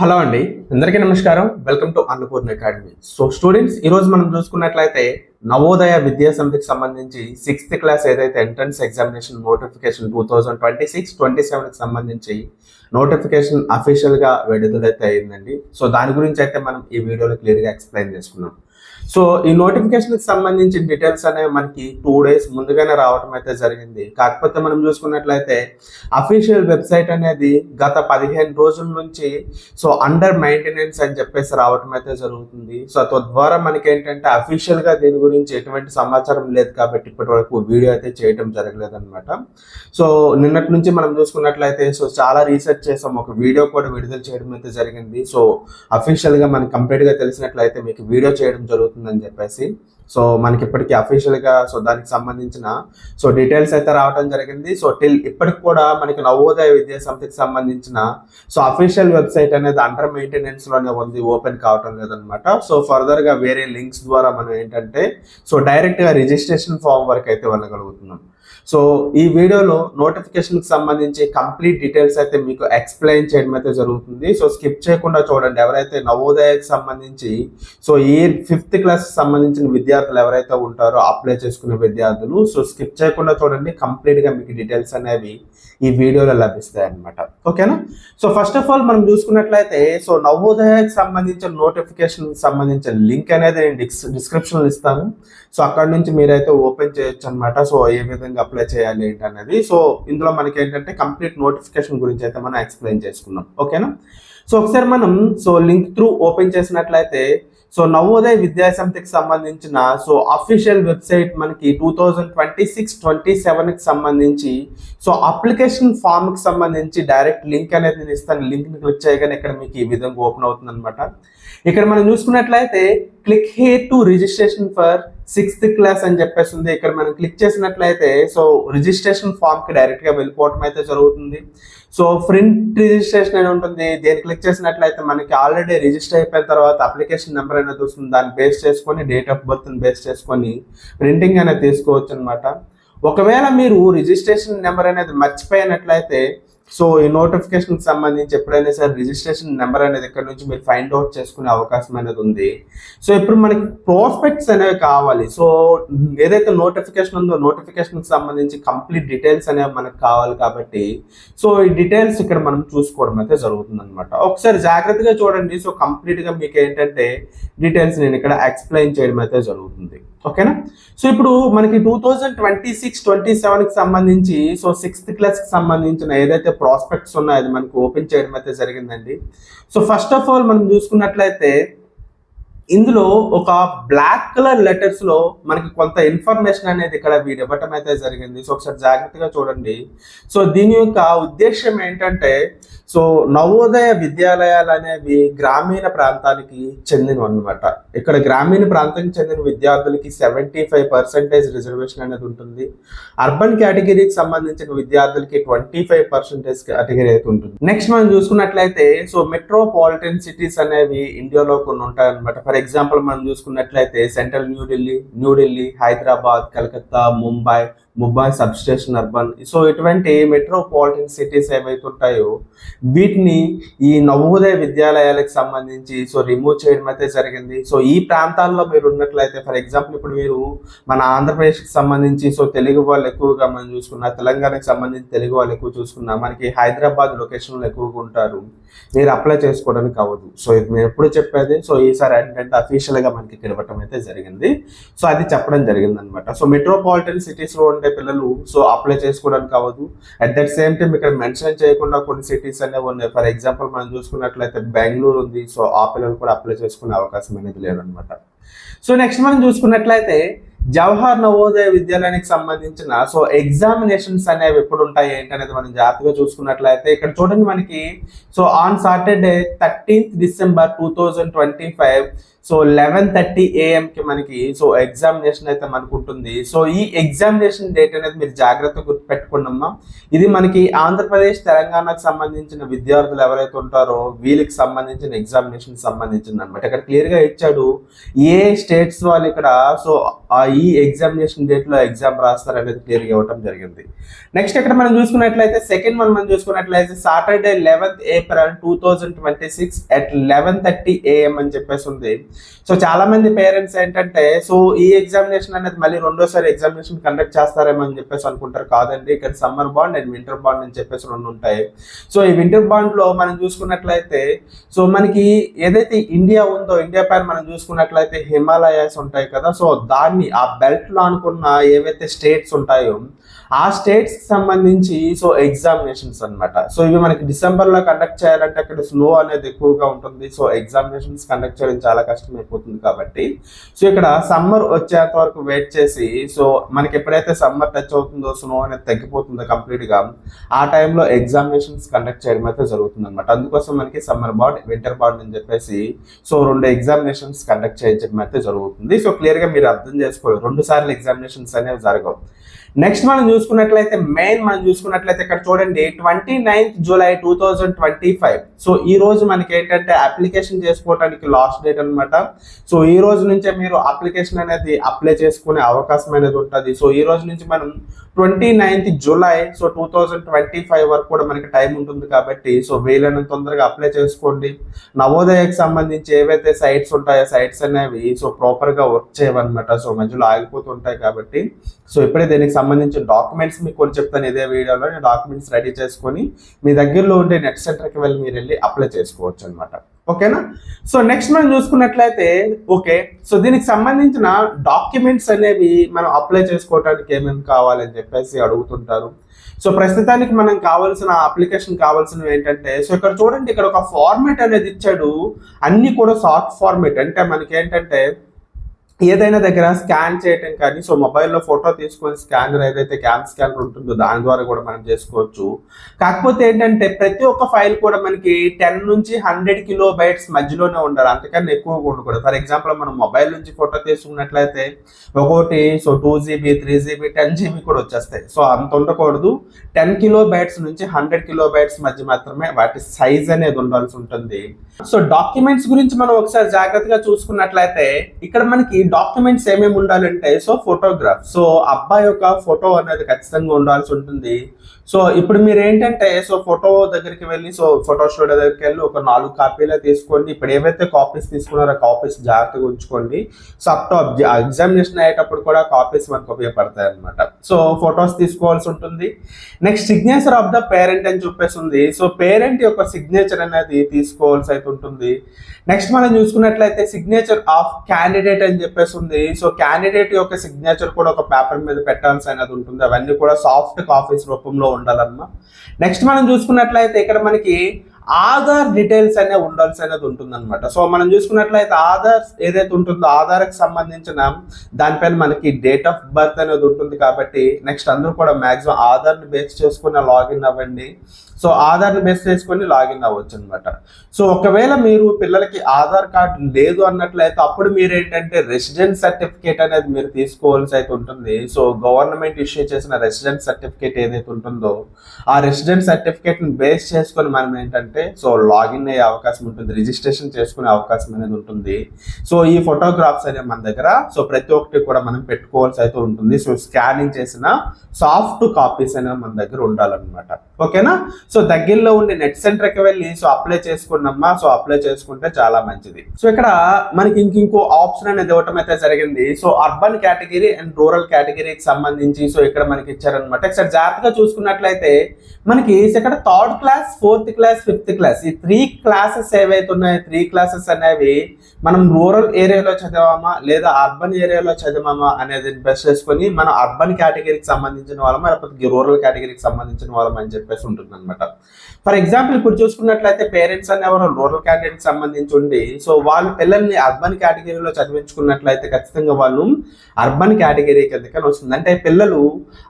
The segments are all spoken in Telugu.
హలో అండి, అందరికీ నమస్కారం. Welcome to Annapurna academy. So students, ఈరోజు మనం చూసుకున్నట్లయితే నవోదయ విద్యా సమితికి సంబంధించి 6th క్లాస్ ఏదైతే ఎంట్రన్స్ ఎగ్జామినేషన్ నోటిఫికేషన్ 2026-27కి సంబంధించి నోటిఫికేషన్ అఫీషియల్గా విడుదలైతే అయిందండి. సో దాని గురించి అయితే మనం ఈ వీడియోలో క్లియర్గా ఎక్స్ప్లెయిన్ చేసుకున్నాం. సో ఈ నోటిఫికేషన్కి సంబంధించిన డీటెయిల్స్ అనేవి మనకి 2 days ముందుగానే రావడం అయితే జరిగింది. కాకపోతే మనం చూసుకున్నట్లయితే అఫీషియల్ వెబ్సైట్ అనేది గత 15 రోజుల నుంచి సో అండర్ మెయింటెనెన్స్ అని చెప్పేసి రావడం అయితే జరుగుతుంది. సో తద్వారా మనకి ఏంటంటే అఫీషియల్గా దీని గురించి ఎటువంటి సమాచారం లేదు కాబట్టి ఇప్పటి వరకు వీడియో అయితే చేయడం జరగలేదు అనమాట. సో నిన్నటి నుంచి మనం చూసుకున్నట్లయితే సో చాలా రీసెర్చ్ చేసాం, ఒక వీడియో కూడా విడుదల చేయడం అయితే జరిగింది. సో అఫీషియల్గా మనకి కంప్లీట్గా తెలిసినట్లయితే మీకు వీడియో చేయడం జరుగుతుందని చెప్పేసి సో మనకి ఇప్పటికీ అఫీషియల్గా సో దానికి సంబంధించిన సో డీటెయిల్స్ అయితే రావడం జరిగింది. సో ఇప్పటికి కూడా మనకి నవోదయ విద్యా సమితికి సంబంధించిన సో అఫీషియల్ వెబ్సైట్ అనేది అండర్ మెయింటెనెన్స్ లోనే ఉంది, ఓపెన్ కావటం లేదనమాట. సో ఫర్దర్ గా వేరే లింక్స్ ద్వారా మనం ఏంటంటే సో డైరెక్ట్ గా రిజిస్ట్రేషన్ ఫామ్ వరకు అయితే వెళ్ళగలుగుతున్నాం. సో ఈ వీడియోలో నోటిఫికేషన్ కి సంబంధించి కంప్లీట్ డీటెయిల్స్ అయితే మీకు ఎక్స్ప్లెయిన్ చేయడం అయితే జరుగుతుంది. సో స్కిప్ చేయకుండా చూడండి. ఎవరైతే నవోదయకి సంబంధించి సో ఈ 5th క్లాస్ సంబంధించిన విద్యార్థులు ఎవరైతే ఉంటారో అప్లై చేసుకునే విద్యార్థులు సో స్కిప్ చేయకుండా చూడండి. కంప్లీట్ గా మీకు డీటెయిల్స్ అనేవి ఈ వీడియోలో లభిస్తాయి అన్నమాట. ఓకేనా? సో ఫస్ట్ ఆఫ్ ఆల్ మనం చూసుకున్నట్లయితే సో నవోదయకి సంబంధించిన నోటిఫికేషన్ సంబంధించిన లింక్ అనేది నేను డిస్క్రిప్షన్లో ఇస్తాను. సో అక్కడ నుంచి మీరైతే ఓపెన్ చేయొచ్చు అనమాట. సో ఏ విధంగా అప్లై చేయాలి ఏంటి అనేది. సో ఇందులో మనకి ఏంటంటే కంప్లీట్ నోటిఫికేషన్ గురించి అయితే మనం ఎక్స్ప్లెయిన్ చేసుకున్నాం. ఓకేనా? సో ఒకసారి మనం సో లింక్ త్రూ ఓపెన్ చేసినట్లయితే సో నవోదయ విద్యా సమితికి సంబంధించిన సో అఫీషియల్ వెబ్సైట్ మనకి 2026-27కి సంబంధించి సో అప్లికేషన్ ఫామ్ కి సంబంధించి డైరెక్ట్ లింక్ అనేది నేను ఇస్తాను. లింక్ ని క్లిక్ చేయగానే ఇక్కడ మీకు ఈ విధంగా ఓపెన్ అవుతుంది అనమాట. ఇక్కడ మనం చూసుకున్నట్లయితే click here to registration for 6th class అని చెప్పేసి ఉంది. ఇక్కడ మనం క్లిక్ చేసినట్లయితే సో రిజిస్ట్రేషన్ ఫామ్ కి డైరెక్ట్ గా వెళ్ళిపోవడం అయితే జరుగుతుంది. సో ప్రింట్ రిజిస్ట్రేషన్ అని ఉంటుంది. దేని క్లిక్ చేసినట్లయితే మనకి ఆల్రెడీ రిజిస్టర్ అయిపోయిన తర్వాత అప్లికేషన్ నెంబర్ అనేది వస్తుంది. దాన్ని బేస్ చేసుకొని డేట్ ఆఫ్ బర్త్ బేస్ చేసుకొని ప్రింటింగ్ అనేది తీసుకోవచ్చు అనమాట. ఒకవేళ మీరు రిజిస్ట్రేషన్ నెంబర్ అనేది మర్చిపోయినట్లయితే సో ఈ నోటిఫికేషన్కి సంబంధించి ఎప్పుడైనా సరే రిజిస్ట్రేషన్ నెంబర్ అనేది ఇక్కడ నుంచి మీరు ఫైండ్ అవుట్ చేసుకునే అవకాశం అనేది ఉంది. సో ఇప్పుడు మనకి ప్రాస్పెక్ట్స్ అనేవి కావాలి. సో ఏదైతే నోటిఫికేషన్ ఉందో నోటిఫికేషన్కి సంబంధించి కంప్లీట్ డీటెయిల్స్ అనేవి మనకు కావాలి కాబట్టి సో ఈ డీటెయిల్స్ ఇక్కడ మనం చూసుకోవడం అయితే జరుగుతుంది అనమాట. ఒకసారి జాగ్రత్తగా చూడండి. సో కంప్లీట్గా మీకు ఏంటంటే డీటెయిల్స్ నేను ఇక్కడ ఎక్స్ప్లెయిన్ చేయడం అయితే జరుగుతుంది. ఓకేనా? సో ఇప్పుడు మనకి 2026-27కి సంబంధించి సో 6th క్లాస్కి సంబంధించిన ఏదైతే ప్రాస్పెక్ట్స్ ఉన్నాయో అది మనకి ఓపెన్ చేయడం అయితే జరిగిందండి. సో ఫస్ట్ ఆఫ్ ఆల్ మనం చూసుకున్నట్లయితే ఇందులో ఒక బ్లాక్ కలర్ లెటర్స్ లో మనకి కొంత ఇన్ఫర్మేషన్ అనేది ఇక్కడ వీడు ఇవ్వటం అయితే జరిగింది. సో ఒకసారి జాగ్రత్తగా చూడండి. సో దీని యొక్క ఉద్దేశం ఏంటంటే సో నవోదయ విద్యాలయాలు అనేవి గ్రామీణ ప్రాంతానికి చెందినవి అన్నమాట. ఇక్కడ గ్రామీణ ప్రాంతానికి చెందిన విద్యార్థులకి 75% రిజర్వేషన్ అనేది ఉంటుంది. అర్బన్ కేటగిరీకి సంబంధించిన విద్యార్థులకి 25% కేటగిరీ అయితే ఉంటుంది. నెక్స్ట్ మనం చూసుకున్నట్లయితే సో మెట్రోపాలిటన్ సిటీస్ అనేవి ఇండియాలో కొన్ని ఉంటాయి అనమాట. ఫర్ ఎగ్జాంపుల్ మనం చూసుకున్నట్లయితే central New Delhi, Hyderabad, Calcutta, Mumbai sub station urban. So ఇటువంటి మెట్రోపాలిటన్ సిటీస్ ఏవైతే ఉంటాయో వీటిని ఈ నవోదయ విద్యాలయాలకు సంబంధించి సో రిమూవ్ చేయడం అయితే జరిగింది. సో ఈ ప్రాంతాల్లో మీరు ఉన్నట్లయితే ఫర్ ఎగ్జాంపుల్ ఇప్పుడు మీరు మన ఆంధ్రప్రదేశ్కి సంబంధించి సో తెలుగు వాళ్ళు ఎక్కువగా మనం చూసుకున్నా, తెలంగాణకి సంబంధించి తెలుగు వాళ్ళు ఎక్కువ చూసుకున్నా, మనకి హైదరాబాద్ లొకేషన్లో ఎక్కువగా ఉంటారు. మీరు అప్లై చేసుకోవడానికి అవ్వదు. సో ఇది మేము ఎప్పుడు చెప్పేది. సో ఈసారి ఏంటంటే అఫీషియల్గా మనకి ఇక్కడ ఇవ్వటం అయితే జరిగింది. సో అది చెప్పడం జరిగింది అనమాట. సో మెట్రోపాలిటన్ సిటీస్లో ఉండే పిల్లలు సో అప్లై చేసుకోవడానికి అవ్వదు. అట్ దట్ సేమ్ టైం ఇక్కడ మెన్షన్ చేయకుండా కొన్ని సిటీస్ అనేవి ఉన్నాయి. ఫర్ ఎగ్జాంపుల్ మనం చూసుకున్నట్లయితే బెంగళూరు ఉంది. సో ఆ పిల్లలు కూడా అప్లై చేసుకునే అవకాశం అనేది లేదనమాట. సో నెక్స్ట్ మనం చూసుకున్నట్లయితే జవహర్ నవోదయ విద్యాలయానికి సంబంధించిన సో ఎగ్జామినేషన్స్ అనేవి ఎప్పుడు ఉంటాయి ఏంటనేది మనం జాగ్రత్తగా చూసుకున్నట్లయితే ఇక్కడ చూడండి మనకి so on Saturday 13th December 2025 so 11:30 AM కి మనకి సో ఎగ్జామినేషన్ అయితే మనకు ఉంటుంది. సో ఈ ఎగ్జామినేషన్ డేట్ అనేది మీరు జాగ్రత్తగా గుర్తుపెట్టుకోండమ్మా. ఇది మనకి ఆంధ్రప్రదేశ్ తెలంగాణకు సంబంధించిన విద్యార్థులు ఎవరైతే ఉంటారో వీళ్ళకి సంబంధించిన ఎగ్జామినేషన్ సంబంధించింది అనమాట. ఇక్కడ క్లియర్ గా ఇచ్చాడు ఏ స్టేట్స్ వాళ్ళు ఇక్కడ సో ఈ ఎగ్జామినేషన్ డేట్ లో ఎగ్జామ్ రాస్తారు అనేది క్లియర్ గా ఇవ్వడం జరిగింది. నెక్స్ట్ ఇక్కడ మనం చూసుకున్నట్లయితే సెకండ్ మనం చూసుకున్నట్లయితే Saturday 11th April 2026 at 11:30 AM అని చెప్పేసి ఉంది. సో చాలా మంది పేరెంట్స్ ఏంటంటే సో ఈ ఎగ్జామినేషన్ అనేది మళ్ళీ రెండోసారి ఎగ్జామినేషన్ కండక్ట్ చేస్తారేమో అని చెప్పేసి అనుకుంటారు. కాదండి, ఇక్కడ summer bond and winter bond అని చెప్పేసి రెండు ఉంటాయి. సో ఈ వింటర్ బాండ్ లో మనం చూసుకున్నట్లయితే సో మనకి ఏదైతే ఇండియా ఉందో ఇండియా పైన మనం చూసుకున్నట్లయితే హిమాలయాస్ ఉంటాయి కదా. సో దాన్ని ఆ బెల్ట్ లో అనుకున్న ఏవైతే స్టేట్స్ ఉంటాయో ఆ స్టేట్స్ కి సంబంధించి సో ఎగ్జామినేషన్స్ అన్నమాట. సో ఇవి మనకి డిసెంబర్ లో కండక్ట్ చేయాలంటే అక్కడ స్నో అనేది ఎక్కువగా ఉంటుంది. సో ఎగ్జామినేషన్స్ కండక్ట్ చేయడం చాలా కష్టం అయిపోతుంది కాబట్టి సో ఇక్కడ సమ్మర్ వచ్చేంత వరకు వెయిట్ చేసి సో మనకి ఎప్పుడైతే సమ్మర్ టచ్ అవుతుందో స్నో అనేది తగ్గిపోతుందో కంప్లీట్ గా ఆ టైంలో ఎగ్జామినేషన్స్ కండక్ట్ చేయడం అయితే జరుగుతుంది అనమాట. అందుకోసం మనకి సమ్మర్ బాండ్ వింటర్ బాండ్ అని చెప్పేసి సో రెండు ఎగ్జామినేషన్స్ కండక్ట్ చేయించడం అయితే జరుగుతుంది. సో క్లియర్ గా మీరు అర్థం చేసుకోవాలి, రెండు సార్లు ఎగ్జామినేషన్స్ అనేవి జరగవు. నెక్స్ట్ మనం చూసుకున్నట్లయితే మనం చూసుకున్నట్లయితే ఇక్కడ చూడండి 29th July 2025. సో ఈ రోజు మనకి ఏంటంటే అప్లికేషన్ చేసుకోవడానికి లాస్ట్ డేట్ అనమాట. సో ఈ రోజు నుంచే మీరు అప్లికేషన్ అనేది అప్లై చేసుకునే అవకాశం అనేది ఉంటుంది. సో ఈ రోజు నుంచి మనం 29th July సో 2025 వరకు కూడా మనకి టైం ఉంటుంది కాబట్టి సో వీలైనంత తొందరగా అప్లై చేసుకోండి. నవోదయకి సంబంధించి ఏవైతే సైట్స్ ఉంటాయో సైట్స్ అనేవి సో ప్రాపర్ గా వర్క్ చేయవన్నమాట. సో మధ్యలో ఆగిపోతుంటాయి కాబట్టి సో ఇప్పుడే దీనికి సంబంధించిన డాక్యుమెంట్స్ మీకు కొన్ని చెప్తాను ఇదే వీడియోలో. నేను డాక్యుమెంట్స్ రెడీ చేసుకొని మీ దగ్గరలో ఉండే నెట్ సెంటర్కి వెళ్ళి మీరు వెళ్ళి అప్లై చేసుకోవచ్చు అనమాట. ఓకేనా. సో నెక్స్ట్ మనం చూసుకున్నట్లయితే ఓకే, సో దీనికి సంబంధించిన డాక్యుమెంట్స్ అనేవి మనం అప్లై చేసుకోవడానికి ఏమేమి కావాలని చెప్పేసి అడుగుతుంటారు. సో ప్రస్తుతానికి మనం కావాల్సిన అప్లికేషన్ కావాల్సినవి ఏంటంటే సో ఇక్కడ చూడండి, ఇక్కడ ఒక ఫార్మేట్ అనేది ఇచ్చాడు. అన్ని కూడా సాఫ్ట్ ఫార్మేట్, అంటే మనకి ఏంటంటే ఏదైనా దగ్గర స్కాన్ చేయటం కానీ సో మొబైల్లో ఫోటో తీసుకొని స్కానర్ ఏదైతే స్కానర్ ఉంటుందో దాని ద్వారా కూడా మనం చేసుకోవచ్చు. కాకపోతే ఏంటంటే ప్రతి ఒక్క ఫైల్ కూడా మనకి 10 నుంచి 100 KB మధ్యలోనే ఉండాలి, అంతకన్నా ఎక్కువగా ఉండకూడదు. ఫర్ ఎగ్జాంపుల్ మనం మొబైల్ నుంచి ఫోటో తీసుకున్నట్లయితే ఒకటి సో 2GB 3GB 10GB కూడా వచ్చేస్తాయి. సో అంత ఉండకూడదు. 10 KB నుంచి 100 KB మధ్య మాత్రమే వాటి సైజ్ అనేది ఉండాల్సి ఉంటుంది. సో డాక్యుమెంట్స్ గురించి మనం ఒకసారి జాగ్రత్తగా చూసుకున్నట్లయితే ఇక్కడ మనకి డాక్యుమెంట్స్ ఏమేమి ఉండాలంటే సో ఫోటోగ్రాఫ్, సో అబ్బాయి యొక్క ఫోటో అనేది ఖచ్చితంగా ఉండాల్సి ఉంటుంది. సో ఇప్పుడు మీరు ఏంటంటే సో ఫోటో దగ్గరికి వెళ్ళి సో ఫోటో స్టూడియో దగ్గరికి వెళ్ళి ఒక 4 కాపీలే తీసుకోండి. ఇప్పుడు ఏవైతే కాపీస్ తీసుకున్నారో ఆ కాపీస్ జాగ్రత్తగా ఉంచుకోండి. సో అప్ టు ఎగ్జామినేషన్ అయ్యేటప్పుడు కూడా కాపీస్ మనకు ఉపయోగపడతాయి అనమాట. సో ఫొటోస్ తీసుకోవాల్సి ఉంటుంది. Next signature of the parent అని చెప్పేసి ఉంది. సో పేరెంట్ యొక్క సిగ్నేచర్ అనేది తీసుకోవాల్సి అయితే ఉంటుంది. నెక్స్ట్ మనం చూసుకున్నట్లయితే సిగ్నేచర్ ఆఫ్ క్యాండిడేట్ అని చెప్పేసి ఉంది. సో క్యాండిడేట్ యొక్క సిగ్నేచర్ కూడా ఒక పేపర్ మీద పెట్టాల్సి అనేది ఉంటుంది. అవన్నీ కూడా సాఫ్ట్ కాపీస్ రూపంలో ఉండాలన్నమా. నెక్స్ట్ మనం చూసుకున్నట్లయితే ఇక్కడ మనకి ఆధార్ డీటెయిల్స్ అనేవి ఉండాల్సి అనేది ఉంటుంది అనమాట. సో మనం చూసుకున్నట్లయితే ఆధార్ ఏదైతే ఉంటుందో ఆధార్కి సంబంధించిన దానిపైన మనకి డేట్ ఆఫ్ బర్త్ అనేది ఉంటుంది కాబట్టి నెక్స్ట్ అందరూ కూడా మ్యాక్సిమం ఆధార్ని బేస్ చేసుకుని లాగిన్ అవ్వండి. సో ఆధార్ని బేస్ చేసుకొని లాగిన్ అవ్వచ్చు అనమాట. సో ఒకవేళ మీరు పిల్లలకి ఆధార్ కార్డు లేదు అన్నట్లయితే అప్పుడు మీరు ఏంటంటే రెసిడెన్స్ సర్టిఫికేట్ అనేది మీరు తీసుకోవాల్సి అయితే ఉంటుంది. సో గవర్నమెంట్ ఇష్యూ చేసిన రెసిడెన్స్ సర్టిఫికేట్ ఏదైతే ఉంటుందో ఆ రెసిడెన్స్ సర్టిఫికేట్ని బేస్ చేసుకొని మనం ఏంటంటే సో లాగిన్ అయ్యే అవకాశం ఉంటుంది, రిజిస్ట్రేషన్ చేసుకునే అవకాశం అనేది ఉంటుంది. సో ఈ ఫోటోగ్రాఫ్స్ అనేవి మన దగ్గర సో ప్రతి ఒక్కటి కూడా మనం పెట్టుకోవాల్సి అయితే ఉంటుంది. సో స్కానింగ్ చేసిన సాఫ్ట్ కాపీస్ అనేవి మన దగ్గర ఉండాలన్నమాట. ఓకేనా. సో దగ్గరలో ఉండే నెట్ సెంటర్కి వెళ్ళి సో అప్లై చేసుకున్నామా. సో అప్లై చేసుకుంటే చాలా మంచిది. సో ఇక్కడ మనకి ఇంకో ఆప్షన్ అనేది ఇవ్వటం అయితే జరిగింది. So urban category and rural కేటగిరీకి సంబంధించి సో ఇక్కడ మనకి ఇచ్చారనమాట. ఒకసారి జాగ్రత్తగా చూసుకున్నట్లయితే మనకి ఇక్కడ 3rd class 4th class 5th class ఈ 3 క్లాసెస్ ఏవైతే ఉన్నాయో 3 క్లాసెస్ అనేవి మనం రూరల్ ఏరియాలో చదివామా లేదా అర్బన్ ఏరియాలో చదివామా అనేది బెస్ట్ చేసుకొని మనం అర్బన్ కేటగిరీకి సంబంధించిన వాళ్ళమా లేకపోతే రూరల్ కేటగిరీకి సంబంధించిన వాళ్ళం అని చెప్పేసి ఉంటుంది అనమాట. ఫర్ ఎగ్జాంపుల్ ఇప్పుడు చూసుకున్నట్లయితే పేరెంట్స్ అనేవారు రూరల్ క్యాండిడేట్ సంబంధించి ఉండి సో వాళ్ళు పిల్లల్ని అర్బన్ కేటగిరీలో చదివించుకున్నట్లయితే ఖచ్చితంగా వాళ్ళు అర్బన్ కేటగిరీ కిందకని వస్తుంది. అంటే పిల్లలు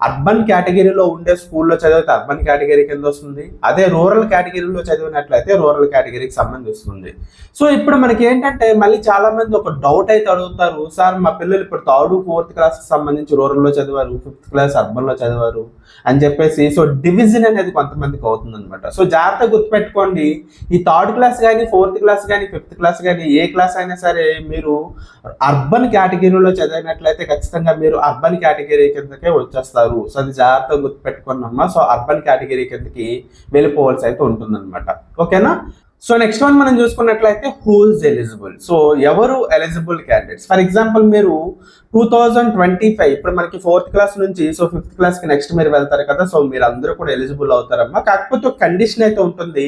అర్బన్ కేటగిరీలో ఉండే స్కూల్లో చదివితే అర్బన్ కేటగిరీ కింద వస్తుంది, అదే రూరల్ కేటగిరీలో చదివినట్లయితే రూరల్ కేటగిరీకి సంబంధిస్తుంది. సో ఇప్పుడు మనకి ఏంటంటే మళ్ళీ చాలా మంది ఒక డౌట్ అయితే అడుగుతారు, సార్ మా పిల్లలు ఇప్పుడు 3rd 4th క్లాస్ సంబంధించి రూరల్లో చదివారు, 5th క్లాస్ అర్బన్లో చదివారు అని చెప్పేసి సో డివిజన్ అనేది కొంతమందికి అవుతుంది అనమాట. సో జాగ్రత్తగా గుర్తుపెట్టుకోండి, ఈ 3rd క్లాస్ కానీ 4th క్లాస్ కానీ 5th క్లాస్ కానీ ఏ క్లాస్ అయినా సరే మీరు అర్బన్ కేటగిరీలో చదివినట్లయితే ఖచ్చితంగా మీరు అర్బన్ కేటగిరీ కిందకే వచ్చేస్తారు. సో అది జాగ్రత్తగా గుర్తుపెట్టుకున్నామా. సో అర్బన్ కేటగిరీ కిందకి వెళ్ళిపోవాల్సి అయితే ఉంటుందన్నమాట. ఓకేనా. సో నెక్స్ట్ వన్ మనం చూసుకున్నట్లయితే హూజ్ ఎలిజిబుల్. సో ఎవరు ఎలిజిబుల్ క్యాండిడేట్స్. ఫర్ ఎగ్జాంపుల్ మీరు 2025 ఇప్పుడు మనకి 4th క్లాస్ నుంచి సో 5th క్లాస్కి నెక్స్ట్ మీరు వెళ్తారు కదా, సో మీరు అందరూ కూడా ఎలిజిబుల్ అవుతారమ్మా. కాకపోతే ఒక కండిషన్ అయితే ఉంటుంది,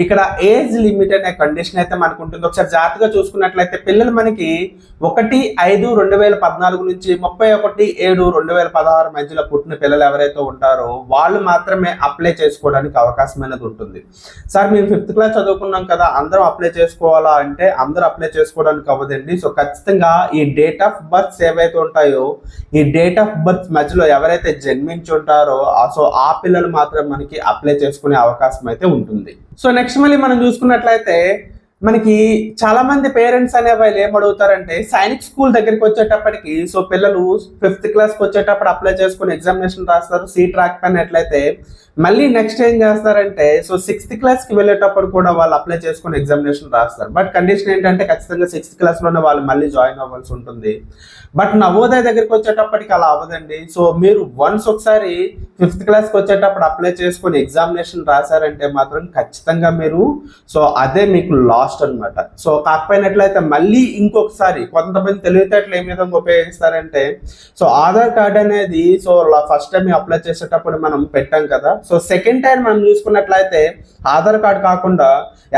ఇక్కడ ఏజ్ లిమిట్ అనే కండిషన్ అయితే మనకు ఉంటుంది. ఒకసారి జాగ్రత్తగా చూసుకున్నట్లయితే పిల్లలు మనకి 1/5/2014 నుంచి 31/7/2016 మధ్యలో పుట్టిన పిల్లలు ఎవరైతే ఉంటారో వాళ్ళు మాత్రమే అప్లై చేసుకోవడానికి అవకాశం అనేది ఉంటుంది. సార్ మేము 5th క్లాస్ చదువుకున్నాం కదా అందరూ అప్లై చేసుకోవాలా అంటే అందరూ అప్లై చేసుకోవడానికి అవ్వదండి. సో ఖచ్చితంగా ఈ డేట్ ఆఫ్ బర్త్ ఏవైతే ఉంటాయో ఈ డేట్ ఆఫ్ బర్త్ మధ్యలో ఎవరైతే జన్మించి ఉంటారో సో ఆ పిల్లలు మాత్రం మనకి అప్లై చేసుకునే అవకాశం అయితే ఉంటుంది. సో నెక్స్ట్ మళ్ళీ మనం చూసుకున్నట్లయితే మనకి చాలా మంది పేరెంట్స్ అనే వాళ్ళు ఏమడుగుతారంటే సైనిక్ స్కూల్ దగ్గరికి వచ్చేటప్పటికి సో పిల్లలు 5th క్లాస్కి వచ్చేటప్పుడు అప్లై చేసుకుని ఎగ్జామినేషన్ రాస్తారు, సీట్ రాకపోయినట్లయితే మళ్ళీ నెక్స్ట్ ఏం చేస్తారంటే సో 6th క్లాస్కి వెళ్ళేటప్పుడు కూడా వాళ్ళు అప్లై చేసుకుని ఎగ్జామినేషన్ రాస్తారు. బట్ కండిషన్ ఏంటంటే ఖచ్చితంగా 6th క్లాస్లోనే వాళ్ళు మళ్ళీ జాయిన్ అవ్వాల్సి ఉంటుంది. బట్ నవోదయ దగ్గరికి వచ్చేటప్పటికి అలా అవ్వదండి. సో మీరు వన్స్ ఒకసారి 5th క్లాస్కి వచ్చేటప్పుడు అప్లై చేసుకుని ఎగ్జామినేషన్ రాశారంటే మాత్రం ఖచ్చితంగా మీరు సో అదే మీకు లాస్ట్ అనమాట. సో కాకపోయినట్లయితే మళ్ళీ ఇంకొకసారి కొంతమంది తెలివితేటలు ఏ విధంగా ఉపయోగిస్తారంటే సో ఆధార్ కార్డ్ అనేది సో ఫస్ట్ టైం అప్లై చేసేటప్పుడు మనం పెట్టాం కదా, సో సెకండ్ టైం మనం చూసుకున్నట్లయితే ఆధార్ కార్డ్ కాకుండా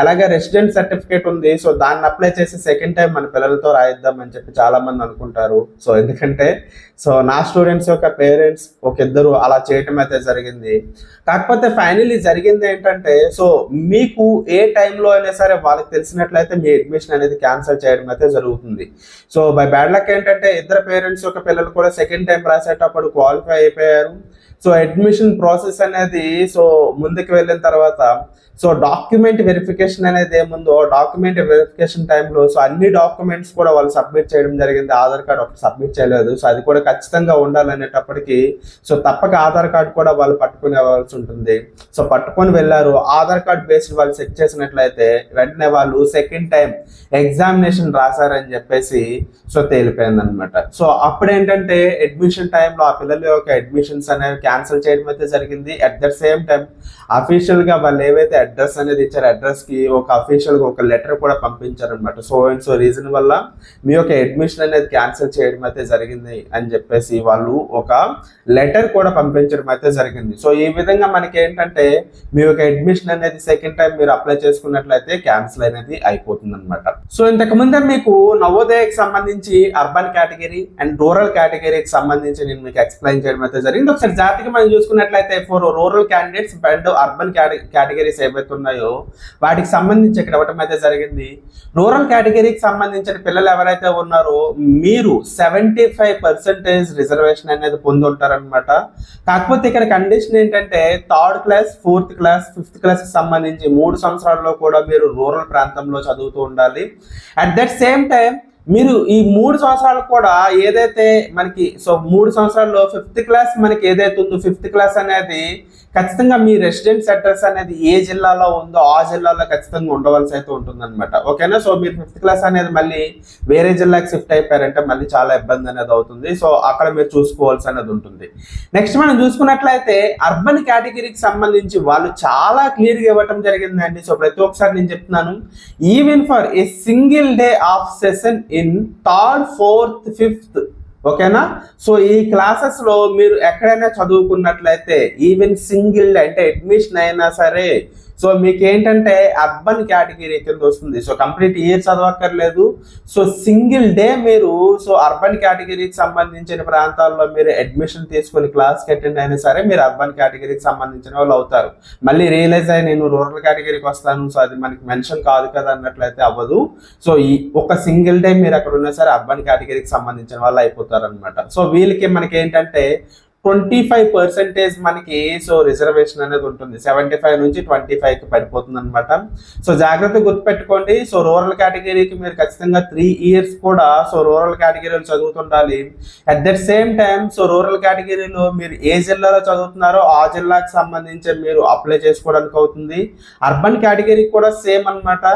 ఎలాగే రెసిడెంట్ సర్టిఫికేట్ ఉంది సో దాన్ని అప్లై చేసి సెకండ్ టైం మన పిల్లలతో రాయిద్దాం అని చెప్పి చాలా మంది అనుకుంటారు. సో ఎందుకంటే సో నా స్టూడెంట్స్ యొక్క పేరెంట్స్ ఒక ఇద్దరు అలా చేయటం అయితే జరిగింది. కాకపోతే ఫైనల్లీ జరిగింది ఏంటంటే సో మీకు ఏ టైంలో అయినా సరే వాళ్ళకి తెలిసినట్లయితే మీ అడ్మిషన్ అనేది క్యాన్సిల్ చేయడం అయితే జరుగుతుంది. సో బై బ్యాడ్ లక్ ఏంటంటే ఇద్దరు పేరెంట్స్ యొక్క పిల్లలు కూడా సెకండ్ టైం రాసేటప్పుడు క్వాలిఫై అయిపోయారు. సో అడ్మిషన్ ప్రాసెస్ అనేది సో ముందుకు వెళ్ళిన తర్వాత సో డాక్యుమెంట్ వెరిఫికేషన్ అనేది ఏముందో డాక్యుమెంట్ వెరిఫికేషన్ టైంలో సో అన్ని డాక్యుమెంట్స్ కూడా వాళ్ళు సబ్మిట్ చేయడం జరిగింది, ఆధార్ కార్డ్ ఒకటి సబ్మిట్ చేయలేదు. సో అది కూడా ఖచ్చితంగా ఉండాలనేటప్పటికీ సో తప్పక ఆధార్ కార్డ్ కూడా వాళ్ళు పట్టుకునే వెళ్ళాల్సి ఉంటుంది. సో పట్టుకొని వెళ్ళారు, ఆధార్ కార్డ్ బేస్డ్ వాళ్ళు చెక్ చేసినట్లయితే వెంటనే వాళ్ళు సెకండ్ టైం ఎగ్జామినేషన్ రాశారని చెప్పేసి సో తేలిపోయింది అనమాట. సో అప్పుడేంటంటే అడ్మిషన్ టైంలో ఆ పిల్లల యొక్క అడ్మిషన్స్ అనేవి క్యాన్సిల్ చేయడం అయితే జరిగింది. అట్ ద సేమ్ టైం అఫీషియల్గా వాళ్ళు ఏవైతే అడ్రస్ అనేది ఇచ్చారు అడ్రస్కి ఒక అఫీషియల్గా ఒక లెటర్ కూడా పంపించారనమాట. సో అండ్ సో రీజన్ వల్ల మీ యొక్క అడ్మిషన్ అనేది క్యాన్సిల్ చేయడం అయితే జరిగింది అని చెప్పేసి వాళ్ళు ఒక లెటర్ కూడా పంపించడం అయితే జరిగింది. సో ఈ విధంగా మనకి ఏంటంటే మీ యొక్క అడ్మిషన్ అనేది సెకండ్ టైం మీరు అప్లై చేసుకున్నట్లయితే క్యాన్సిల్ అనేది అయిపోతుంది అనమాట. సో ఇంతకు ముందే మీకు నవోదయకి సంబంధించి అర్బన్ కేటగిరీ అండ్ రూరల్ కేటగిరీకి సంబంధించి నేను మీకు ఎక్స్ప్లెయిన్ చేయడం అయితే జరిగింది. ఒకసారి జాగ్రత్తగా మనం చూసుకున్నట్లయితే for rural candidates and urban categories ఏవైతే ఉన్నాయో వాటికి సంబంధించి ఇక్కడ ఇవ్వటం అయితే జరిగింది. రూరల్ కేటగిరీకి సంబంధించిన పిల్లలు ఎవరైతే ఉన్నారో మీరు 75% రిజర్వేషన్ అనేది పొంది ఉంటారనమాట. కాకపోతే ఇక్కడ కండిషన్ ఏంటంటే 3rd class 4th class 5th class కి సంబంధించి 3 సంవత్సరాల్లో కూడా మీరు రూరల్ ప్రాంతంలో చదువుతూ ఉండాలి. అట్ దట్ సేమ్ టైం మీరు ఈ 3 సంవత్సరాలు కూడా ఏదైతే మనకి సో 3 సంవత్సరాల్లో 5th క్లాస్ మనకి ఏదైతే ఉందో 5th క్లాస్ అనేది ఖచ్చితంగా మీ రెసిడెన్స్ అడ్రస్ అనేది ఏ జిల్లాలో ఉందో ఆ జిల్లాలో ఖచ్చితంగా ఉండవలసి అయితే ఉంటుందన్నమాట. ఓకేనా. సో మీరు 5th క్లాస్ అనేది మళ్ళీ వేరే జిల్లాకి షిఫ్ట్ అయిపోయారంటే మళ్ళీ చాలా ఇబ్బంది అనేది అవుతుంది. సో అక్కడ మీరు చూసుకోవాల్సి అనేది ఉంటుంది. నెక్స్ట్ మనం చూసుకున్నట్లయితే అర్బన్ కేటగిరీకి సంబంధించి వాళ్ళు చాలా క్లియర్గా ఇవ్వటం జరిగిందండి. సో ప్రతి ఒక్కసారి నేను చెప్తున్నాను, even for a single day of session in 3rd 4th 5th ఓకేనా. సో ఈ క్లాసెస్ లో మీరు ఎక్కడైనా చదువుకున్నట్లయితే ఈవెన్ సింగిల్ అంటే అడ్మిషన్ అయినా సరే సో మీకు ఏంటంటే అర్బన్ కేటగిరీ కింద వస్తుంది. సో కంప్లీట్ ఇయర్ చదవక్కర్లేదు. సో సింగిల్ డే మీరు సో అర్బన్ కేటగిరీకి సంబంధించిన ప్రాంతాల్లో మీరు అడ్మిషన్ తీసుకొని క్లాస్కి అటెండ్ అయినా సరే మీరు అర్బన్ కేటగిరీకి సంబంధించిన వాళ్ళు అవుతారు. మళ్ళీ రియలైజ్ అయ్యి నేను రూరల్ కేటగిరీకి వస్తాను, సో అది మనకి మెన్షన్ కాదు కదా అన్నట్లయితే అవ్వదు. సో ఈ ఒక సింగిల్ డే మీరు అక్కడ ఉన్నా సరే అర్బన్ కేటగిరీకి సంబంధించిన వాళ్ళు అయిపోతారు అనమాట. సో వీళ్ళకి మనకి ఏంటంటే 25% మనకి సో రిజర్వేషన్ అనేది ఉంటుంది. 75 నుంచి 25కి పడిపోతుంది అనమాట. సో జాగ్రత్తగా గుర్తుపెట్టుకోండి. సో రూరల్ కేటగిరీకి మీరు ఖచ్చితంగా 3 ఇయర్స్ కూడా సో రూరల్ కేటగిరీలో చదువుతుండాలి. At that same time so rural కేటగిరీలో మీరు ఏ జిల్లాలో చదువుతున్నారో ఆ జిల్లాకి సంబంధించి మీరు అప్లై చేసుకోవడానికి అవుతుంది. అర్బన్ కేటగిరీకి కూడా సేమ్ అనమాట.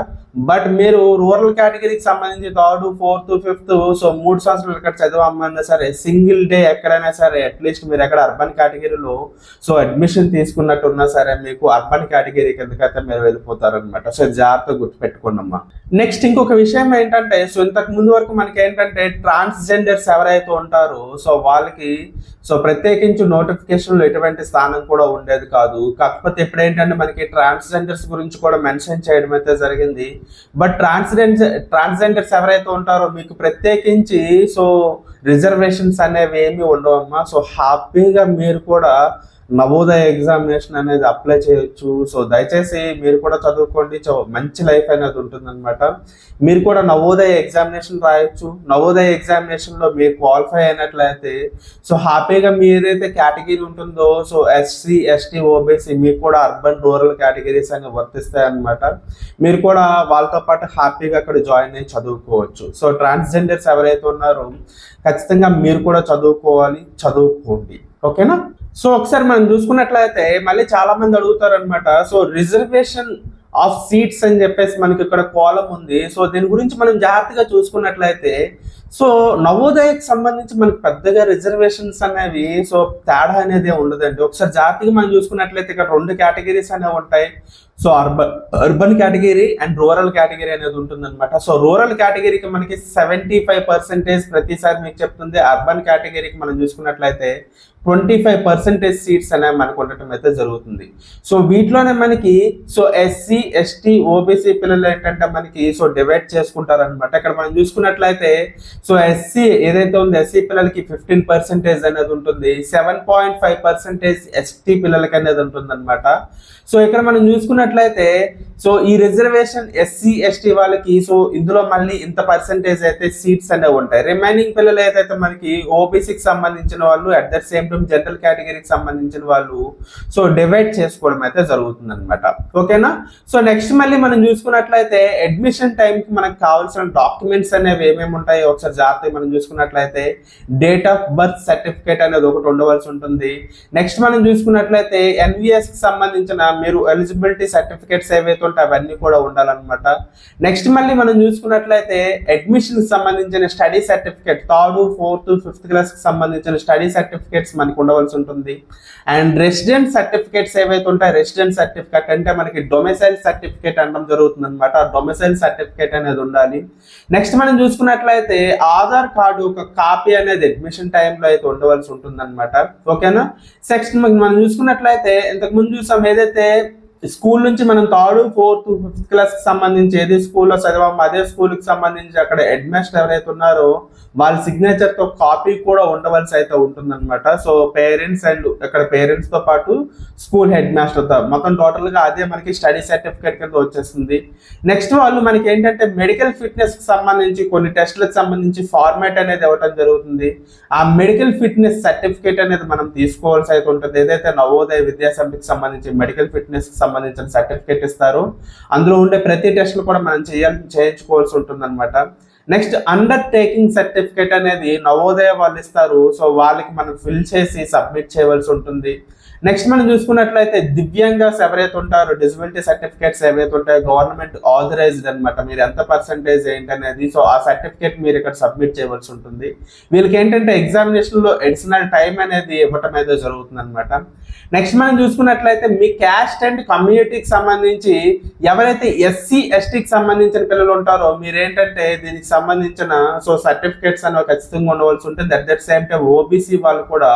బట్ మీరు రూరల్ కేటగిరీకి సంబంధించి 3rd, 4th, 5th సో 3 సంవత్సరాలు ఇక్కడ చదవమన్నా సరే సింగిల్ డే ఎక్కడైనా సరే అట్లీస్ట్ మీరు ఎక్కడ అర్బన్ కేటగిరీలో సో అడ్మిషన్ తీసుకున్నట్టు ఉన్నా సరే మీకు అర్బన్ కేటగిరీ కిందకైతే మీరు వెళ్ళిపోతారనమాట. సో జాగ్రత్తగా గుర్తుపెట్టుకోండమ్మా. నెక్స్ట్ ఇంకొక విషయం ఏంటంటే సో ఇంతకు ముందు వరకు మనకి ఏంటంటే ట్రాన్స్జెండర్స్ ఎవరైతే ఉంటారో సో వాళ్ళకి సో ప్రత్యేకించి నోటిఫికేషన్లో ఎటువంటి స్థానం కూడా ఉండేది కాదు. కాకపోతే ఇప్పుడు ఏంటంటే మనకి ట్రాన్స్జెండర్స్ గురించి కూడా మెన్షన్ చేయడం అయితే జరిగింది. బట్ ట్రాన్స్జెండర్స్ ఎవరైతే ఉంటారో మీకు ప్రత్యేకించి సో రిజర్వేషన్స్ అనేవి ఏమి ఉండవమ్మా. సో హ్యాపీగా మీరు కూడా నవోదయ ఎగ్జామినేషన్ అనేది అప్లై చేయొచ్చు. సో దయచేసి మీరు కూడా చదువుకోండి. మంచి లైఫ్ అనేది ఉంటుందన్నమాట. మీరు కూడా నవోదయ ఎగ్జామినేషన్ రాయొచ్చు. నవోదయ ఎగ్జామినేషన్లో మీరు క్వాలిఫై అయినట్లయితే సో హ్యాపీగా మీ ఏదైతే కేటగిరీ ఉంటుందో సో ఎస్సీ, ఎస్టీ, ఓబీసీ మీకు కూడా అర్బన్, రూరల్ కేటగిరీస్ అనేవి వర్తిస్తాయి అన్నమాట. మీరు కూడా వాళ్ళతో పాటు హ్యాపీగా అక్కడ జాయిన్ అయ్యి చదువుకోవచ్చు. సో ట్రాన్స్జెండర్స్ ఎవరైతే ఉన్నారో ఖచ్చితంగా మీరు కూడా చదువుకోండి. ఓకేనా? సో ఒకసారి మనం చూసుకున్నట్లయితే మళ్ళీ చాలా మంది అడుగుతారు అనమాట. సో రిజర్వేషన్ ఆఫ్ సీట్స్ అని చెప్పేసి మనకి ఇక్కడ కాలం ఉంది. సో దీని గురించి మనం జాగ్రత్తగా చూసుకున్నట్లయితే సో నవోదయకి సంబంధించి మనకి పెద్దగా రిజర్వేషన్స్ అనేవి సో తేడా అనేది ఉండదండి. ఒకసారి జాగ్రత్తగా మనం చూసుకున్నట్లయితే ఇక్కడ 2 కేటగిరీస్ అనేవి ఉంటాయి. So urban category and rural category అనేది ఉంటుందన్నమాట. సో రూరల్ కేటగిరీకి మనకి 75% ప్రతిసారి మీకు చెప్తుంది. అర్బన్ కేటగిరీకి మనం చూసుకున్నట్లయితే 25% సీట్స్ అనేవి మనకు ఉండటం అయితే జరుగుతుంది. సో వీటిలోనే మనకి సో ఎస్సీ, ఎస్టీ, ఓబీసీ పిల్లలు ఏంటంటే మనకి సో డివైడ్ చేసుకుంటారనమాట. ఇక్కడ మనం చూసుకున్నట్లయితే సో ఎస్సీ ఏదైతే ఉందో ఎస్సీ పిల్లలకి 15% అనేది ఉంటుంది. 7.5% ఎస్టీ పిల్లలకి అనేది ఉంటుంది అనమాట. సో ఇక్కడ మనం చూసుకున్నట్లయితే సో ఈ రిజర్వేషన్ ఎస్సీ, ఎస్టీ వాళ్ళకి సో ఇందులో మళ్ళీ ఇంత పర్సెంటేజ్ అయితే సీట్స్ అనేవి ఉంటాయి. రిమైనింగ్ పిల్లలు ఏదైతే మనకి ఓబీసీకి సంబంధించిన వాళ్ళు at the same time general కేటగిరీకి సంబంధించిన వాళ్ళు సో డివైడ్ చేసుకోవడం అయితే జరుగుతుంది అనమాట. ఓకేనా? సో నెక్స్ట్ మళ్ళీ మనం చూసుకున్నట్లయితే అడ్మిషన్ టైంకి మనకు కావాల్సిన డాక్యుమెంట్స్ అనేవి ఏమేమి ఉంటాయో ఒకసారి జాగ్రత్తగా మనం చూసుకున్నట్లయితే డేట్ ఆఫ్ బర్త్ సర్టిఫికేట్ అనేది ఒకటి ఉండవలసి ఉంటుంది. నెక్స్ట్ మనం చూసుకున్నట్లయితే ఎన్విఎస్ కి సంబంధించిన మీరు ఎలిజిబిలిటీ సర్టిఫికేట్స్ ఏవైతే ఉంటాయి అవన్నీ కూడా ఉండాలన్నమాట. నెక్స్ట్ మళ్ళీ మనం చూసుకున్నట్లయితే అడ్మిషన్ కి సంబంధించిన study certificate 3rd, 4th, 5th class కి సంబంధించిన స్టడీ సర్టిఫికేట్స్ మనకు ఉండవలసి ఉంటుంది. అండ్ రెసిడెంట్ సర్టిఫికేట్స్ ఏవైతే ఉంటాయి రెసిడెంట్ సర్టిఫికేట్ అంటే మనకి డొమిసైల్ సర్టిఫికేట్ అనడం జరుగుతుంది అనమాట. డొమిసైల్ సర్టిఫికేట్ అనేది ఉండాలి. నెక్స్ట్ మనం చూసుకున్నట్లయితే ఆధార్ కార్డు ఒక కాపీ అనేది అడ్మిషన్ టైంలో అయితే ఉండవలసి ఉంటుంది అనమాట. ఓకేనా? నెక్స్ట్ మనం చూసుకున్నట్లయితే ఇంతకు ముందు చూసాం ఏదైతే స్కూల్ నుంచి మనం 3rd, 4th, 5th క్లాస్ కి సంబంధించి ఏది స్కూల్లో చదివామో అదే స్కూల్ కి సంబంధించి అక్కడ హెడ్ మాస్టర్ ఎవరైతే ఉన్నారో వాళ్ళ సిగ్నేచర్ తో కాపీ కూడా ఉండవలసి అయితే ఉంటుందన్నమాట. సో పేరెంట్స్ అండ్ అక్కడ పేరెంట్స్ తో పాటు స్కూల్ హెడ్ మాస్టర్ తో మొత్తం టోటల్ గా అదే మనకి స్టడీ సర్టిఫికేట్ కింద వచ్చేస్తుంది. నెక్స్ట్ వాళ్ళు మనకి ఏంటంటే మెడికల్ ఫిట్నెస్ కి సంబంధించి కొన్ని టెస్ట్లకు సంబంధించి ఫార్మాట్ అనేది ఇవ్వడం జరుగుతుంది. ఆ మెడికల్ ఫిట్నెస్ సర్టిఫికేట్ అనేది మనం తీసుకోవాల్సి అయితే ఉంటుంది. ఏదైతే నవోదయ విద్యాసంస్థకి సంబంధించి మెడికల్ ఫిట్నెస్ సంబంధించిన సర్టిఫికేట్ ఇస్తారు. అందులో ఉండే ప్రతి టెస్ట్లు కూడా మనం చేయించుకోవాల్సి ఉంటుంది అనమాట. నెక్స్ట్ అండర్ టేకింగ్ సర్టిఫికేట్ అనేది నవోదయ వాళ్ళు ఇస్తారు. సో వాళ్ళకి మనం ఫిల్ చేసి సబ్మిట్ చేయవలసి ఉంటుంది. నెక్స్ట్ మనం చూసుకున్నట్లయితే దివ్యాంగాస్ ఎవరైతే ఉంటారో డిజబిలిటీ సర్టిఫికేట్స్ ఏవైతే ఉంటాయో గవర్నమెంట్ ఆథరైజ్డ్ అనమాట. మీరు ఎంత పర్సెంటేజ్ ఏంటనేది సో ఆ సర్టిఫికేట్ మీరు ఇక్కడ సబ్మిట్ చేయవలసి ఉంటుంది. వీళ్ళకి ఏంటంటే ఎగ్జామినేషన్లో అడిషనల్ టైం అనేది ఇవ్వటం అయితే జరుగుతుంది అనమాట. నెక్స్ట్ మనం చూసుకున్నట్లయితే మీ క్యాస్ట్ అండ్ కమ్యూనిటీకి సంబంధించి ఎవరైతే ఎస్సీ ఎస్టీకి సంబంధించిన పిల్లలు ఉంటారో మీరు ఏంటంటే దీనికి సంబంధించిన సర్టిఫికేట్స్ అనేవి ఖచ్చితంగా ఉండవలసి ఉంటుంది. దట్ సేమ్ టైం ఓబీసీ వాళ్ళు కూడా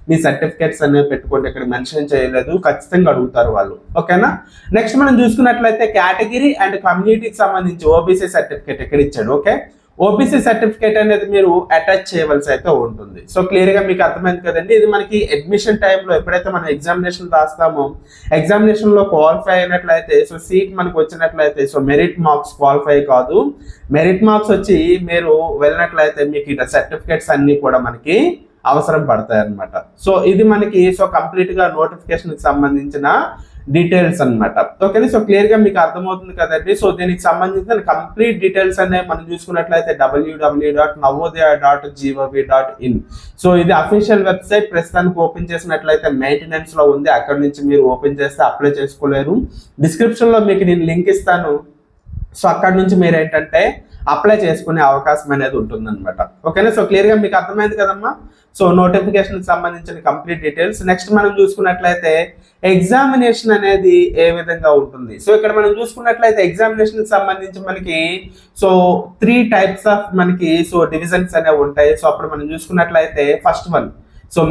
మీ సర్టిఫికేట్స్ అనేవి పెట్టుకోండి, ఇక్కడ మెన్షన్ చేయలేదు, ఖచ్చితంగా అడుగుతారు వాళ్ళు. ఓకేనా. నెక్స్ట్ మనం చూసుకున్నట్లయితే కేటగిరీ అండ్ కమ్యూనిటీకి సంబంధించి ఓబీసీ సర్టిఫికేట్ ఇక్కడ ఇచ్చాడు. ఓకే, ఓబీసీ సర్టిఫికేట్ అనేది మీరు అటాచ్ చేయవలసి అయితే ఉంటుంది. సో క్లియర్ గా మీకు అర్థమైంది కదండి. ఇది మనకి అడ్మిషన్ టైంలో ఎప్పుడైతే మనం ఎగ్జామినేషన్ రాస్తామో ఎగ్జామినేషన్ లో క్వాలిఫై అయినట్లయితే సీట్ మనకు వచ్చినట్లయితే మెరిట్ మార్క్స్ క్వాలిఫై కాదు, మెరిట్ మార్క్స్ వచ్చి మీరు వెళ్ళినట్లయితే మీకు ఇట్లా సర్టిఫికేట్స్ అన్ని కూడా మనకి అవసరం పడతాయి అన్నమాట. సో ఇది మనకి కంప్లీట్ గా నోటిఫికేషన్ కి సంబంధించిన డీటెయిల్స్ అనమాట. ఓకే, సో క్లియర్ గా మీకు అర్థమవుతుంది కదండి. సో దీనికి సంబంధించిన కంప్లీట్ డీటెయిల్స్ అనేవి మనం చూసుకున్నట్లయితే www.navodaya.gov.in. సో ఇది అఫీషియల్ వెబ్సైట్, ప్రస్తుతానికి ఓపెన్ చేసినట్లయితే మెయింటెనెన్స్ లో ఉంది, అక్కడ నుంచి మీరు ఓపెన్ చేస్తే అప్లై చేసుకోలేరు. డిస్క్రిప్షన్ లో మీకు నేను లింక్ ఇస్తాను, సో అక్కడ నుంచి మీరు ఏంటంటే అప్లై చేసుకునే అవకాశం అనేది ఉంటుంది అనమాట. ఓకేనా. సో క్లియర్ గా మీకు అర్థమైంది కదమ్మా. సో నోటిఫికేషన్ కి సంబంధించిన కంప్లీట్ డీటెయిల్స్. నెక్స్ట్ మనం చూసుకున్నట్లయితే ఎగ్జామినేషన్ అనేది ఏ విధంగా ఉంటుంది. సో ఇక్కడ మనం చూసుకున్నట్లయితే ఎగ్జామినేషన్ కి సంబంధించి మనకి 3 టైప్స్ ఆఫ్ మనకి డివిజన్స్ అనేవి ఉంటాయి. సో అప్పుడు మనం చూసుకున్నట్లయితే ఫస్ట్ వన్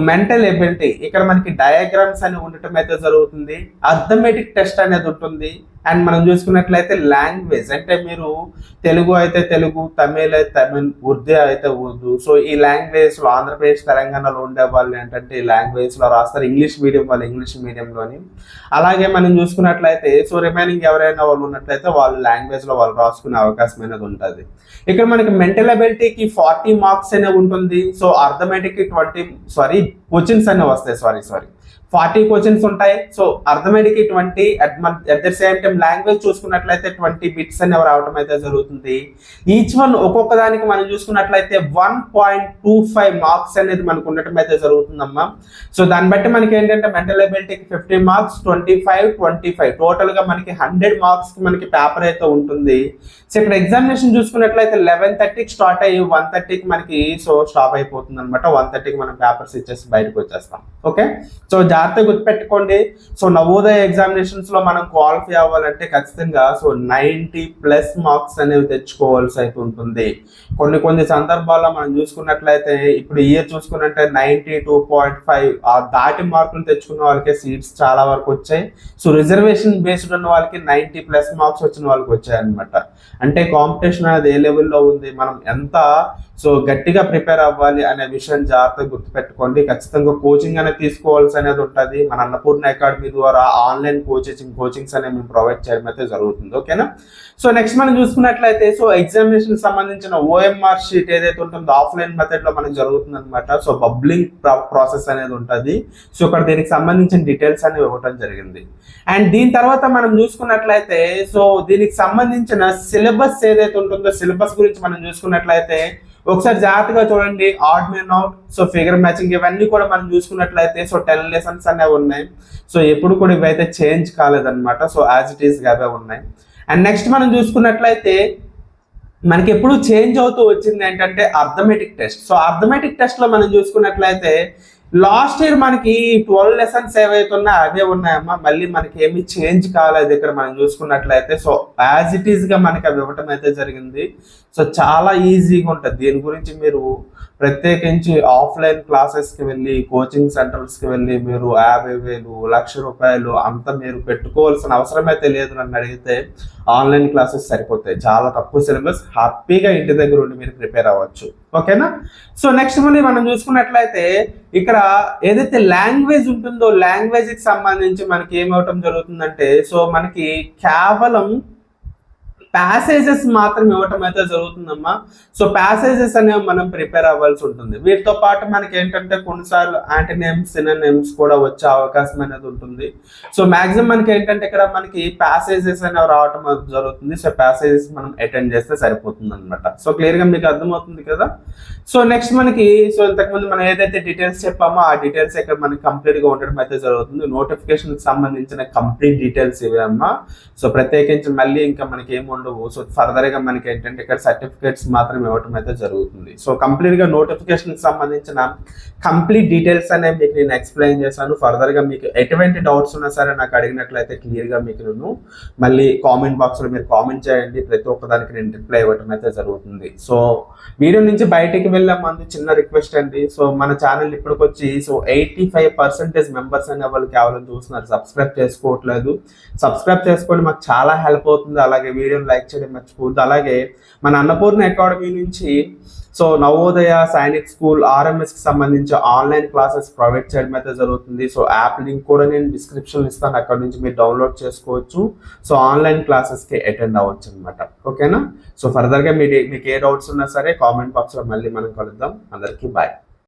మెంటల్ ఎబిలిటీ, ఇక్కడ మనకి డయాగ్రామ్స్ అని ఉండటం అయితే జరుగుతుంది. అర్థమెటిక్ టెస్ట్ అనేది ఉంటుంది. అండ్ మనం చూసుకున్నట్లయితే లాంగ్వేజ్ అంటే మీరు తెలుగు అయితే తెలుగు, తమిళ్ అయితే తమిళ్, ఉర్దూ అయితే ఉర్దూ. సో ఈ లాంగ్వేజ్ లో ఆంధ్రప్రదేశ్ తెలంగాణలో ఉండే వాళ్ళు ఏంటంటే ఈ లాంగ్వేజ్ లో రాస్తారు, ఇంగ్లీష్ మీడియం వాళ్ళు ఇంగ్లీష్ మీడియంలోని. అలాగే మనం చూసుకున్నట్లయితే రిమైనింగ్ ఎవరైనా వాళ్ళు ఉన్నట్లయితే వాళ్ళు లాంగ్వేజ్ లో వాళ్ళు రాసుకునే అవకాశం అనేది ఉంటుంది. ఇక్కడ మనకి మెంటల్ అబిలిటీకి 40 మార్క్స్ అనేవి ఉంటుంది. సో అర్థమెటిక్ 20 క్వశ్చన్స్ అనేవి వస్తాయి. 40 క్వశ్చన్స్ ఉంటాయి. So arithmetic 20, at the same time language చూసుకున్నట్లయితే 20 బిట్స్ అనేవి రావడం అయితే జరుగుతుంది. ఈచ్ వన్ ఒక్కొక్క దానికి మనం చూసుకున్నట్లయితే 1.25 మార్క్స్ అనేది మనకు ఉండటం అయితే జరుగుతుందమ్మా. సో దాన్ని బట్టి మనకి ఏంటంటే మెంటల్ ఎబిలిటీకి 50 మార్క్స్, 25 టోటల్ గా మనకి 100 మార్క్స్ కి మనకి పేపర్ అయితే ఉంటుంది. సో ఇక్కడ ఎగ్జామినేషన్ చూసుకున్నట్లయితే 11:30కి స్టార్ట్ అయ్యి 1:30కి మనకి స్టాప్ అయిపోతుంది అనమాట. 1:30కి మనం పేపర్స్ ఇచ్చేసి బయటకు వచ్చేస్తాం. ఓకే, సో జాగ్రత్తగా గుర్తుపెట్టుకోండి. సో నవోదయ ఎగ్జామినేషన్స్ లో మనం క్వాలిఫై అవ్వాలంటే ఖచ్చితంగా 90+ మార్క్స్ అనేవి తెచ్చుకోవాల్సి అయితే ఉంటుంది. కొన్ని సందర్భాల్లో మనం చూసుకున్నట్లయితే ఇప్పుడు ఇయర్ చూసుకున్నట్టే 92.5 దాటి మార్కులు తెచ్చుకున్న వాళ్ళకి సీట్స్ చాలా వరకు వచ్చాయి. సో రిజర్వేషన్ బేస్డ్ ఉన్న వాళ్ళకి 90+ మార్క్స్ వచ్చిన వాళ్ళకి వచ్చాయి అనమాట. అంటే కాంపిటీషన్ అనేది ఏ లెవెల్లో ఉంది, మనం ఎంత గట్టిగా ప్రిపేర్ అవ్వాలి అనే విషయం జాగ్రత్తగా గుర్తుపెట్టుకోండి. ఖచ్చితంగా కోచింగ్ అనేది తీసుకోవాల్సి అనేది ఉంటుంది. మన అన్నపూర్ణ అకాడమీ ద్వారా ఆన్లైన్ కోచింగ్స్ అనేవి మేము ప్రొవైడ్ చేయడం అయితే జరుగుతుంది. ఓకేనా. సో నెక్స్ట్ మనం చూసుకున్నట్లయితే ఎగ్జామినేషన్ సంబంధించిన OMR షీట్ ఏదైతే ఉంటుందో ఆఫ్లైన్ మెథడ్ లో మనకి జరుగుతుంది అనమాట. బబ్లింగ్ ప్రాసెస్ అనేది ఉంటుంది. సో ఇక్కడ దీనికి సంబంధించిన డీటెయిల్స్ అనేవి ఇవ్వడం జరిగింది. అండ్ దీని తర్వాత మనం చూసుకున్నట్లయితే దీనికి సంబంధించిన సిలబస్ ఏదైతే ఉంటుందో సిలబస్ గురించి మనం చూసుకున్నట్లయితే ఒకసారి జాగ్రత్తగా చూడండి. Odd men out, figure matching ఇవన్నీ కూడా మనం చూసుకున్నట్లయితే 10 లెసన్స్ అనేవి ఉన్నాయి. ఎప్పుడు కూడా ఇవైతే change కాలేదన్నమాట. As it is away ఉన్నాయి. అండ్ నెక్స్ట్ మనం చూసుకున్నట్లయితే మనకి ఎప్పుడు చేంజ్ అవుతూ వచ్చింది ఏంటంటే అర్థమెటిక్ టెస్ట్. అర్థమెటిక్ టెస్ట్ లో మనం చూసుకున్నట్లయితే లాస్ట్ ఇయర్ మనకి 12 లెసన్స్ ఏవైతే ఉన్నాయో అవే ఉన్నాయమ్మా. మళ్ళీ మనకి ఏమి చేంజ్ కాలేదు ఇక్కడ మనం చూసుకున్నట్లయితే. యాజ్ ఇట్ ఈస్ గా మనకి అవి ఇవ్వటం అయితే జరిగింది. చాలా ఈజీగా ఉంటుంది. దీని గురించి మీరు ప్రత్యేకించి ఆఫ్లైన్ క్లాసెస్కి వెళ్ళి కోచింగ్ సెంటర్స్కి వెళ్ళి మీరు 50,000, ₹1,00,000 అంత మీరు పెట్టుకోవాల్సిన అవసరం అయితే లేదు. నన్ను అడిగితే ఆన్లైన్ క్లాసెస్ సరిపోతాయి. చాలా తక్కువ సిలబస్, హ్యాపీగా ఇంటి దగ్గర ఉండి మీరు ప్రిపేర్ అవ్వచ్చు. ఓకేనా. నెక్స్ట్ మళ్ళీ మనం చూసుకున్నట్లయితే ఇక్కడ ఏదైతే లాంగ్వేజ్ ఉంటుందో లాంగ్వేజ్ కి సంబంధించి మనకి ఏమవటం జరుగుతుందంటే మనకి కేవలం ప్యాసేజెస్ మాత్రం ఇవ్వటం అయితే జరుగుతుందమ్మా. ప్యాసేజెస్ అనేవి మనం ప్రిపేర్ అవ్వాల్సి ఉంటుంది. వీటితో పాటు మనకి ఏంటంటే కొన్నిసార్లు యాంటోనిమ్స్, సినోనిమ్స్ కూడా వచ్చే అవకాశం అనేది ఉంటుంది. మాక్సిమం మనకి ఏంటంటే ఇక్కడ మనకి ప్యాసేజెస్ అనేవి రావటం జరుగుతుంది. ప్యాసేజెస్ మనం అటెండ్ చేస్తే సరిపోతుంది అనమాట. క్లియర్ గా మీకు అర్థమవుతుంది కదా. నెక్స్ట్ మనకి ఇంతకుముందు మనం ఏదైతే డీటెయిల్స్ చెప్పామో ఆ డీటెయిల్స్ ఇక్కడ మనకి కంప్లీట్ గా ఉండడం అయితే జరుగుతుంది. నోటిఫికేషన్ కి సంబంధించిన కంప్లీట్ డీటెయిల్స్ ఇవే అమ్మా. ప్రత్యేకించి మళ్ళీ ఇంకా మనకి ఏమి ఉండవు. సో ఫర్దర్గా మనకి ఏంటంటే ఇక్కడ సర్టిఫికేట్స్ మాత్రం ఇవ్వటం అయితే జరుగుతుంది. సో కంప్లీట్గా నోటిఫికేషన్కి సంబంధించిన కంప్లీట్ డీటెయిల్స్ అనేవి మీకు నేను ఎక్స్ప్లెయిన్ చేశాను. ఫర్దర్గా మీకు ఎటువంటి డౌట్స్ ఉన్నా సరే నాకు అడిగినట్లయితే క్లియర్గా మీకు నేను మళ్ళీ కామెంట్ బాక్స్లో మీరు కామెంట్ చేయండి. ప్రతి ఒక్కదానికి నేను రిప్లై ఇవ్వటం అయితే జరుగుతుంది. సో వీడియో నుంచి బయటికి వెళ్ళే ముందు చిన్న రిక్వెస్ట్ అండి. సో మన ఛానల్ ఇప్పటికొచ్చి 85% మెంబర్స్ అనే వాళ్ళు కేవలం చూస్తున్నారు, సబ్స్క్రైబ్ చేసుకోవట్లేదు. సబ్స్క్రైబ్ చేసుకోండి, మాకు చాలా హెల్ప్ అవుతుంది. అలాగే వీడియోని లైక్ చేయడం మర్చిపోవద్దు. అలాగే మన అన్నపూర్ణ అకాడమీ నుంచి సో నవోదయ, సైనిక్ స్కూల్, ఆర్ఎంఎస్కి సంబంధించి ఆన్లైన్ క్లాసెస్ ప్రొవైడ్ చేయడం అయితే జరుగుతుంది. సో యాప్ లింక్ కూడా నేను డిస్క్రిప్షన్ ఇస్తాను, అక్కడ నుంచి మీరు డౌన్లోడ్ చేసుకోవచ్చు. సో ఆన్లైన్ క్లాసెస్కి అటెండ్ అవ్వచ్చు అనమాట. ఓకేనా? సో ఫర్దర్గా మీకు ఏ డౌట్స్ ఉన్నా సరే కామెంట్ బాక్స్లో మళ్ళీ మనం కలుద్దాం. అందరికీ బాయ్.